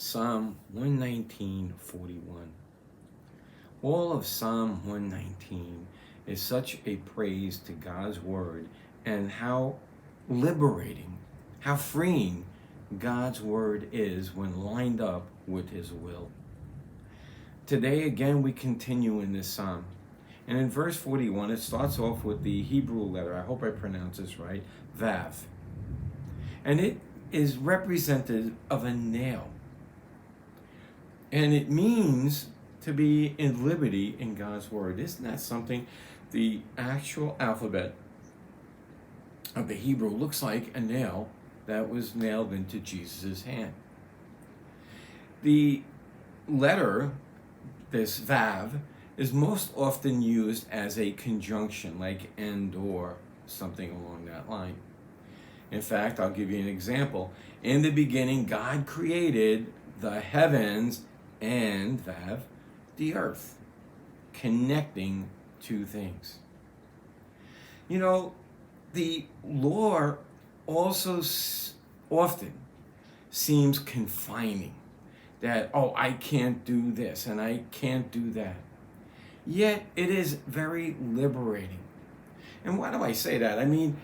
Psalm 119:41. All of Psalm 119 is such a praise to God's word and how liberating, how freeing God's word is when lined up with his will. Today again we continue in this psalm. And in verse 41 it starts off with the Hebrew letter, I hope I pronounce this right, Vav. And it is representative of a nail. And it means to be in liberty in God's word. Isn't that something? The actual alphabet of the Hebrew looks like a nail that was nailed into Jesus' hand. The letter, this Vav, is most often used as a conjunction, like and or something along that line. In fact, I'll give you an example. In the beginning, God created the heavens and Vav, the earth, connecting two things. You know, the law also often seems confining, that, oh, I can't do this and I can't do that. Yet it is very liberating. And why do I say that? I mean,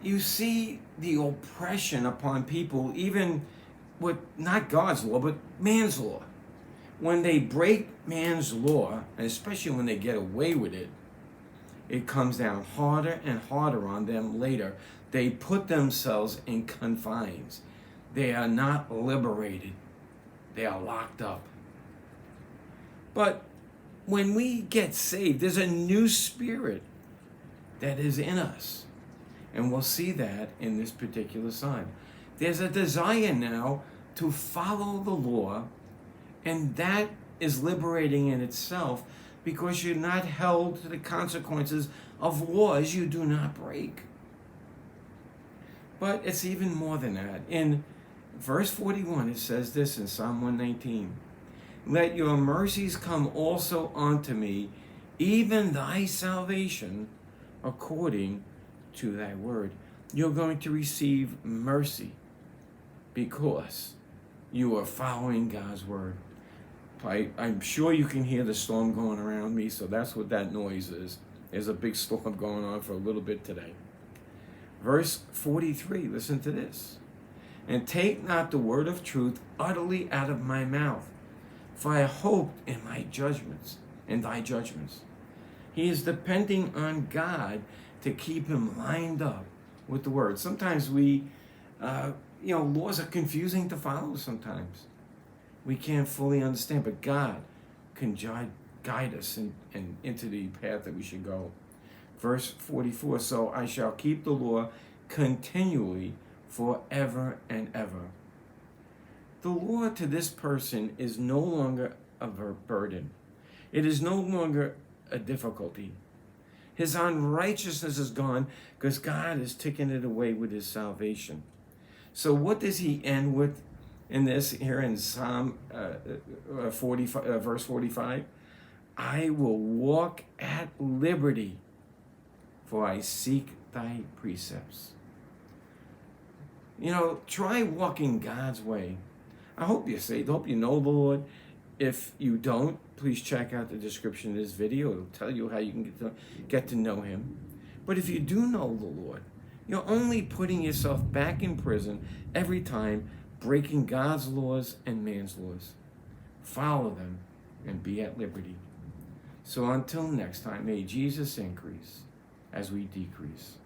you see the oppression upon people, even with not God's law, but man's law. When they break man's law, and especially when they get away with it, it comes down harder and harder on them later. They put themselves in confines. They are not liberated. They are locked up. But when we get saved, there's a new spirit that is in us. And we'll see that in this particular psalm. There's a desire now to follow the law, and that is liberating in itself because you're not held to the consequences of laws you do not break. But it's even more than that. In verse 41, it says this in Psalm 119. Let your mercies come also unto me, even thy salvation, according to thy word. You're going to receive mercy because you are following God's word. I'm sure you can hear the storm going around me, so that's what that noise is. There's a big storm going on for a little bit today. Verse 43, listen to this. And take not the word of truth utterly out of my mouth, for I hoped in my judgments, in thy judgments. He is depending on God to keep him lined up with the word. Sometimes laws are confusing to follow sometimes. We can't fully understand, but God can guide us into the path that we should go. Verse 44, so I shall keep the law continually forever and ever. The law to this person is no longer a burden. It is no longer a difficulty. His unrighteousness is gone because God is taking it away with his salvation. So what does he end with in this here in Psalm 45, verse 45? I will walk at liberty, for I seek thy precepts. You know, try walking God's way. I hope you're saved. I hope you know the Lord. If you don't, please check out the description of this video. It'll tell you how you can get to know him. But if you do know the Lord, you're only putting yourself back in prison every time, breaking God's laws and man's laws. Follow them and be at liberty. So until next time, may Jesus increase as we decrease.